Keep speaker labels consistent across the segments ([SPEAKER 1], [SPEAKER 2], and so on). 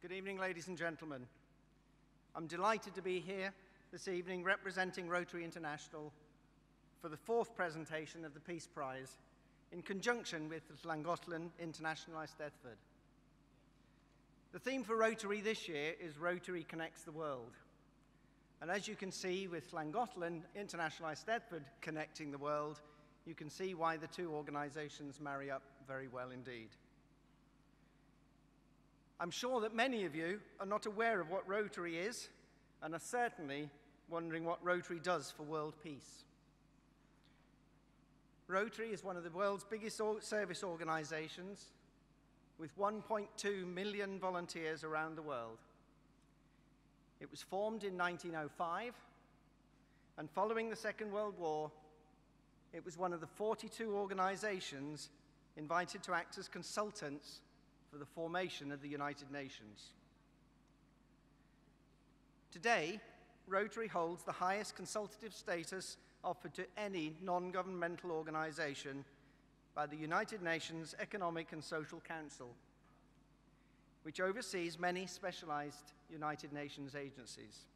[SPEAKER 1] Good evening, ladies and gentlemen. I'm delighted to be here this evening representing Rotary International for the fourth presentation of the Peace Prize in conjunction with Llangollen International Eisteddfod. The theme for Rotary this year is Rotary Connects the World. And as you can see with Llangollen International Eisteddfod connecting the world, you can see why the two organizations marry up very well indeed. I'm sure that many of you are not aware of what Rotary is and are certainly wondering what Rotary does for world peace. Rotary is one of the world's biggest service organizations with 1.2 million volunteers around the world. It was formed in 1905, and following the Second World War, it was one of the 42 organizations invited to act as consultants for the formation of the United Nations. Today, Rotary holds the highest consultative status offered to any non-governmental organization by the United Nations Economic and Social Council, which oversees many specialized United Nations agencies.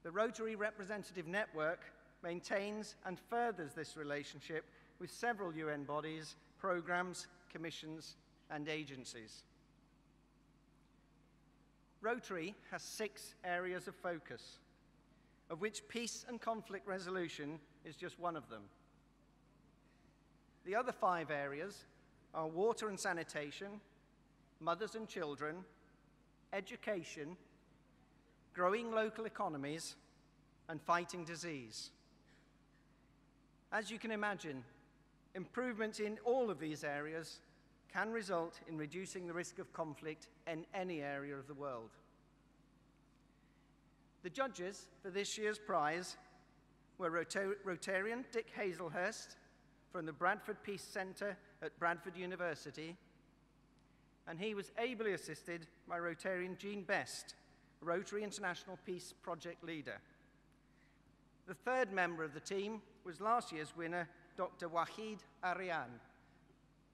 [SPEAKER 1] The Rotary Representative Network maintains and furthers this relationship with several UN bodies, programs, commissions, and agencies. Rotary has 6 areas of focus, of which peace and conflict resolution is just one of them. The other 5 areas are water and sanitation, mothers and children, education, growing local economies, and fighting disease. As you can imagine, improvements in all of these areas can result in reducing the risk of conflict in any area of the world. The judges for this year's prize were Rotarian Dick Hazelhurst from the Bradford Peace Center at Bradford University, and he was ably assisted by Rotarian Jean Best, Rotary International Peace Project Leader. The third member of the team was last year's winner, Dr. Wahid Arian.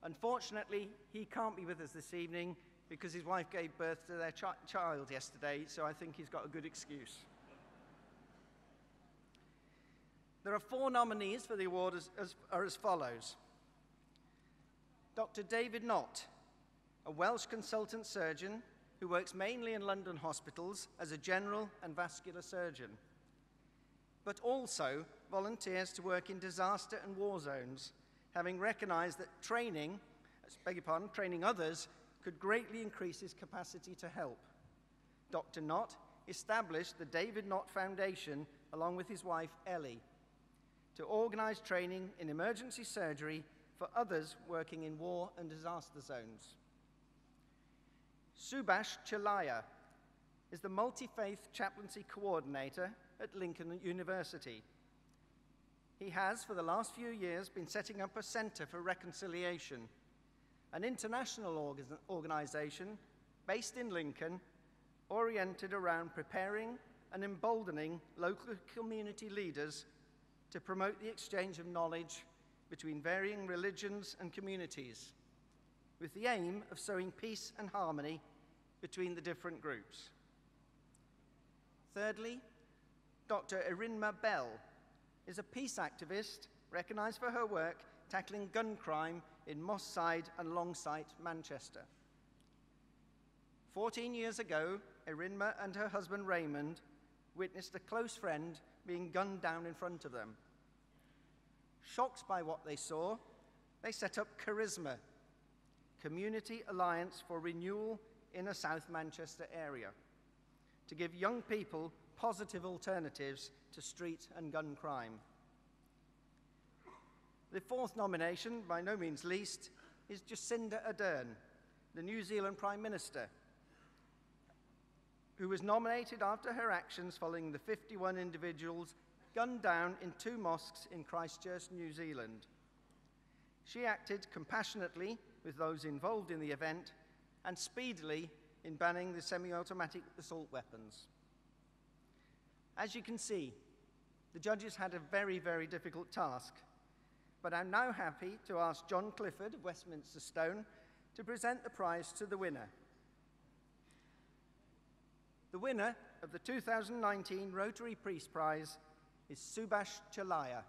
[SPEAKER 1] Unfortunately, he can't be with us this evening because his wife gave birth to their child yesterday, so I think he's got a good excuse. There are 4 nominees for the award as follows. Dr. David Knott, a Welsh consultant surgeon who works mainly in London hospitals as a general and vascular surgeon, but also volunteers to work in disaster and war zones, having recognized that training others could greatly increase his capacity to help. Dr. Knott established the David Knott Foundation along with his wife Ellie to organize training in emergency surgery for others working in war and disaster zones. Subash Chellaiah is the multi-faith chaplaincy coordinator at Lincoln University. He has, for the last few years, been setting up a Center for Reconciliation, an international organization based in Lincoln, oriented around preparing and emboldening local community leaders to promote the exchange of knowledge between varying religions and communities, with the aim of sowing peace and harmony between the different groups. Thirdly, Dr. Erinma Bell is a peace activist recognized for her work tackling gun crime in Moss Side and Longsight, Manchester. 14 years ago, Erinma and her husband Raymond witnessed a close friend being gunned down in front of them. Shocked by what they saw, they set up Charisma, Community Alliance for Renewal in a South Manchester area, to give young people positive alternatives to street and gun crime. The 4th nomination, by no means least, is Jacinda Ardern, the New Zealand Prime Minister, who was nominated after her actions following the 51 individuals gunned down in 2 mosques in Christchurch, New Zealand. She acted compassionately with those involved in the event and speedily in banning the semi-automatic assault weapons. As you can see, the judges had a very, very difficult task, but I'm now happy to ask John Clifford of Westminster Stone to present the prize to the winner. The winner of the 2019 Rotary Peace Prize is Subash Chellaiah.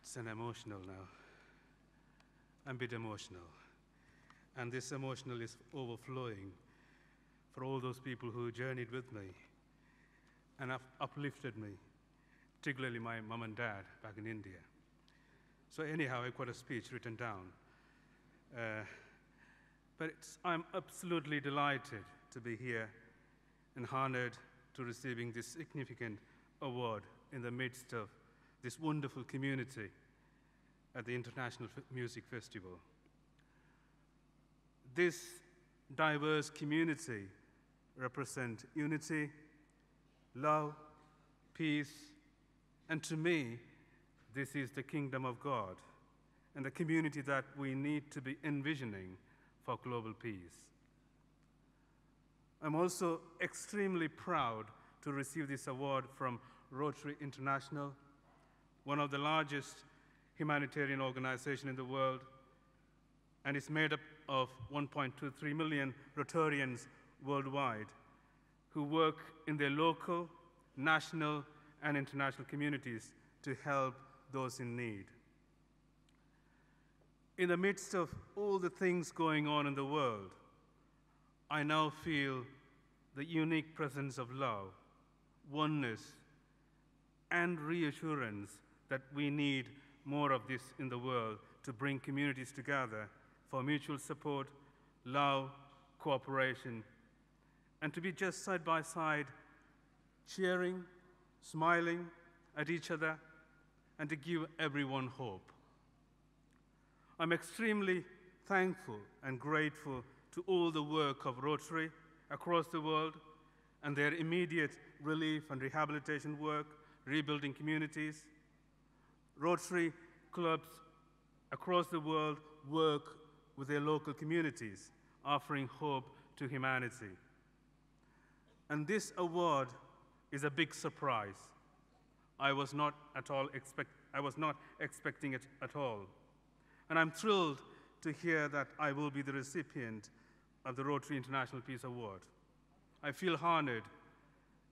[SPEAKER 2] It's an emotional now. I'm a bit emotional. And this emotional is overflowing for all those people who journeyed with me and have uplifted me, particularly my mom and dad back in India. So anyhow, I've got a speech written down. But I'm absolutely delighted to be here and honored to receiving this significant award in the midst of this wonderful community at the International Music Festival. This diverse community represents unity, love, peace, and to me, this is the kingdom of God and the community that we need to be envisioning for global peace. I'm also extremely proud to receive this award from Rotary International, one of the largest humanitarian organizations in the world, and it's made up of 1.23 million Rotarians worldwide who work in their local, national, and international communities to help those in need. In the midst of all the things going on in the world, I now feel the unique presence of love, oneness, and reassurance that we need more of this in the world to bring communities together for mutual support, love, cooperation, and to be just side by side, cheering, smiling at each other, and to give everyone hope. I'm extremely thankful and grateful to all the work of Rotary across the world and their immediate relief and rehabilitation work, rebuilding communities. Rotary clubs across the world work with their local communities, offering hope to humanity. And this award is a big surprise. I was not expecting it at all. And I'm thrilled to hear that I will be the recipient of the Rotary International Peace Award. I feel honored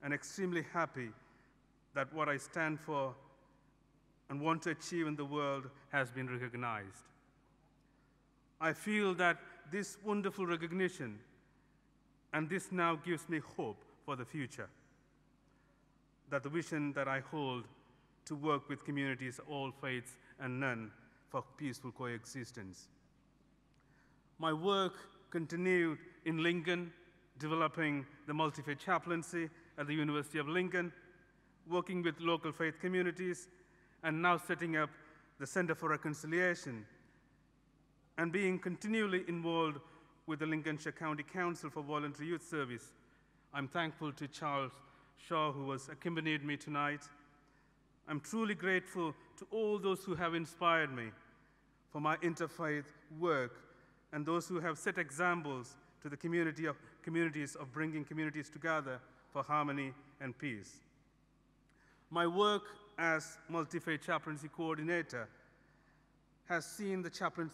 [SPEAKER 2] and extremely happy that what I stand for and want to achieve in the world has been recognized. I feel that this wonderful recognition and this now gives me hope for the future, that the vision that I hold to work with communities of all faiths and none for peaceful coexistence. My work continued in Lincoln, developing the multi-faith chaplaincy at the University of Lincoln, working with local faith communities, and now setting up the Center for Reconciliation, and being continually involved with the Lincolnshire County Council for Voluntary Youth Service. I'm thankful to Charles Shaw, who has accompanied me tonight. I'm truly grateful to all those who have inspired me for my interfaith work and those who have set examples to the communities of bringing communities together for harmony and peace. My work as multi-faith chaplaincy coordinator has seen the chaplaincy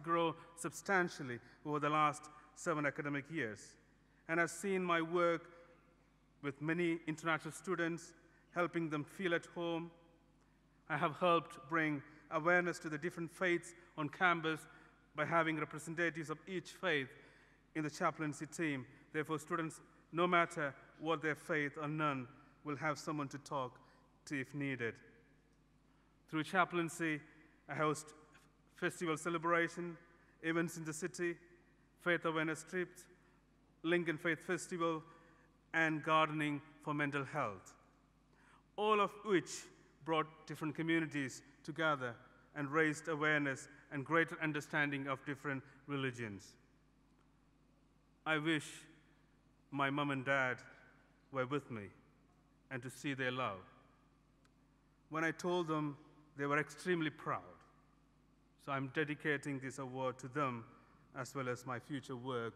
[SPEAKER 2] grow substantially over the last 7 academic years, and has seen my work with many international students, helping them feel at home. I have helped bring awareness to the different faiths on campus by having representatives of each faith in the chaplaincy team. Therefore, students, no matter what their faith or none, will have someone to talk to if needed. Through chaplaincy, I host festival celebration, events in the city, faith awareness trips, Lincoln Faith Festival, and gardening for mental health, all of which brought different communities together and raised awareness and greater understanding of different religions. I wish my mom and dad were with me and to see their love. When I told them, they were extremely proud. So I'm dedicating this award to them as well as my future work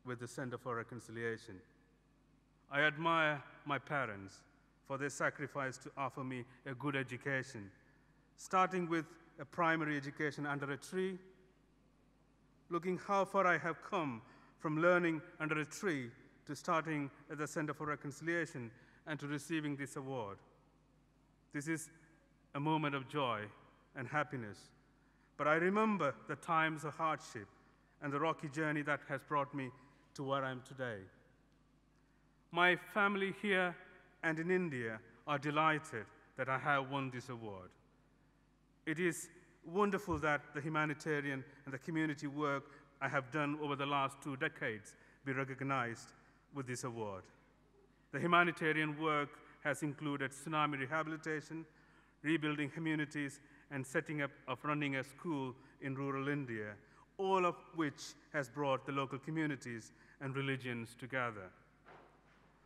[SPEAKER 2] with the Center for Reconciliation. I admire my parents for their sacrifice to offer me a good education, starting with a primary education under a tree, looking how far I have come from learning under a tree to starting at the Center for Reconciliation and to receiving this award. This is a moment of joy and happiness, but I remember the times of hardship and the rocky journey that has brought me to where I am today. My family here and in India are delighted that I have won this award. It is wonderful that the humanitarian and the community work I have done over the last 2 decades be recognized with this award. The humanitarian work has included tsunami rehabilitation, rebuilding communities, and setting up of running a school in rural India, all of which has brought the local communities and religions together.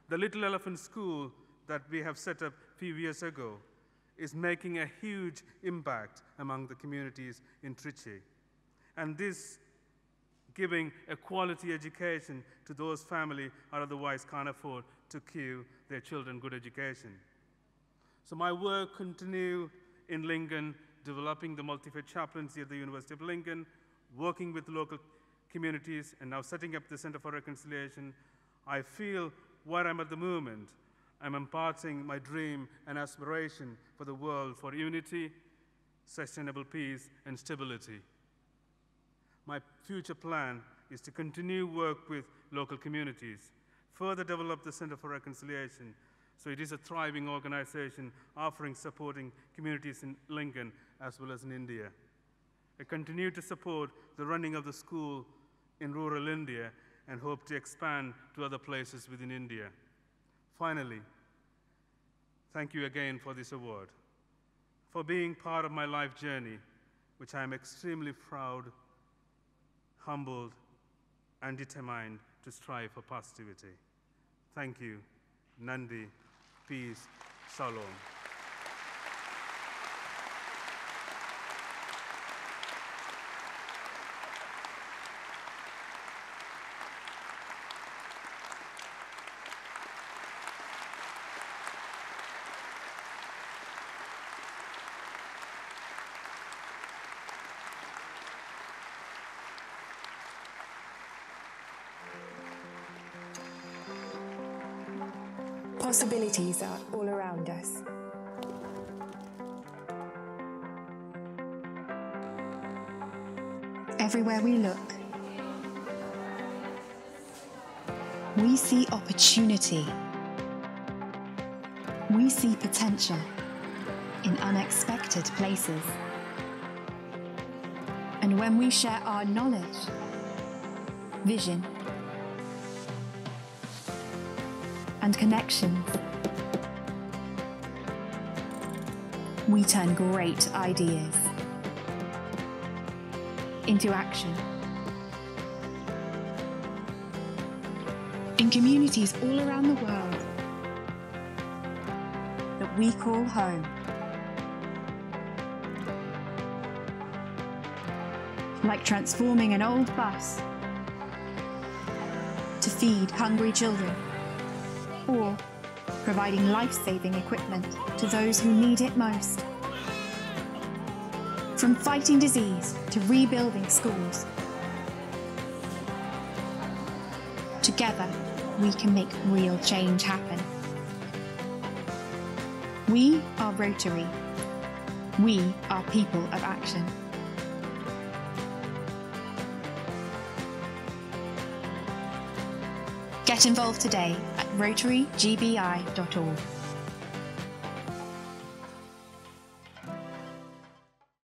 [SPEAKER 2] The Little Elephant School that we have set up a few years ago is making a huge impact among the communities in Trichy. And this giving a quality education to those families who otherwise can't afford to give their children good education. So my work continues in Lincoln, developing the multi-faith chaplaincy at the University of Lincoln, working with local communities, and now setting up the Center for Reconciliation. I feel where I'm at the moment, I'm imparting my dream and aspiration for the world for unity, sustainable peace, and stability. My future plan is to continue work with local communities, further develop the Center for Reconciliation, so it is a thriving organization offering supporting communities in Lincoln as well as in India. I continue to support the running of the school in rural India and hope to expand to other places within India. Finally, thank you again for this award, for being part of my life journey, which I am extremely proud, humbled, and determined to strive for positivity. Thank you. Nandi, peace, shalom.
[SPEAKER 3] Possibilities are all around us. Everywhere we look, we see opportunity. We see potential in unexpected places. And when we share our knowledge, vision, and connections, we turn great ideas into action. In communities all around the world that we call home. Like transforming an old bus to feed hungry children, or providing life-saving equipment to those who need it most. From fighting disease to rebuilding schools, together we can make real change happen. We are Rotary. We are people of action. Get involved today at rotarygbi.org.